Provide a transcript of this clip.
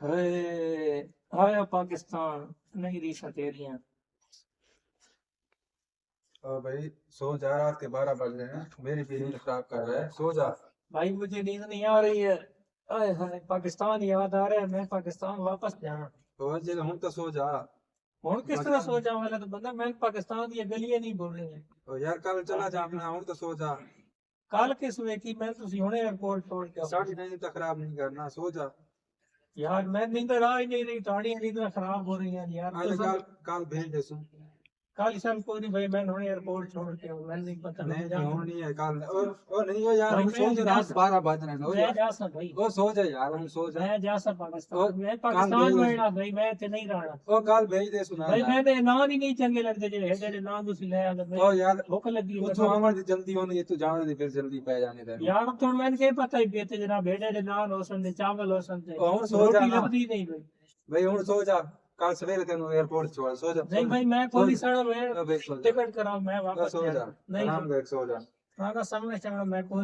हाय आया पाकिस्तान नहीं रीसा तेरियां। और भाई सो जा, रात के 12 बज रहे हैं, मेरी भी नींद खराब कर रहा है, सो जा। भाई मुझे नींद नहीं आ रही है। आय हाय पाकिस्तान याद आ रहा है, मैं पाकिस्तान वापस जाना। तो जे हूं तो सो जा। हूं किस तरह सो जाऊं, वाला तो बंदा मैं पाकिस्तान दी गलियां नहीं बोल रही है। तो यार कल चला जा अपना, हूं तो सो जा। कल किस वे की मैं तुसी हुणे एयरपोर्ट छोड़ के आओ। साड़ी नींद तो खराब नहीं करना, सो जा। यार मैं नींद आ ही नहीं रही, ताड़ी नींद खराब हो रही है यार। अरे कल कल भेज दे सू। कल शाम को नहीं भाई, मैं हुणे एयरपोर्ट छोड़ के आओ, मैंने नहीं पता नहीं मैं नहीं जा हूं नहीं है कल। ओ नहीं हो यार, भाई हम सो मैं जा, जा रात 12 बज रहे हैं, हो मैं जा। जा सा भाई। ओ सो जा यार, हम सो जा। मैं जा सा ओ पाकिस्तान, मैं कल पाकिस्तान भेज में दे। रहना भाई, मैं इत्थे नहीं रहना। ओ कल भेज दे सुना भाई यार। मैंने नाम ही नहीं चंगे लगते जेड़े जेड़े नाम तुसी ले आंदे। ओ यार भूख लगी है तू आवन दी जल्दी होनी है, तू जाने दी फिर जल्दी पै जाने दे। यार थोड़ा मैंने क्या पता ही बेते जनाब भेड़े दे नान होसन दे चावल होसन दे और सो जा रोटी ना। लभदी नहीं भाई। भाई हूं सो जा, कल सवेरे तेन एयरपोर्ट छोड़, सो जा। नहीं भाई मैं सो कोई जा। सड़ा ओ मैं भाई सो जा। टिकट कराऊं मैं ओ वापस सो जा, जाना नहीं। आराम कर, सो जा। आना सामने चंगा मैं कोई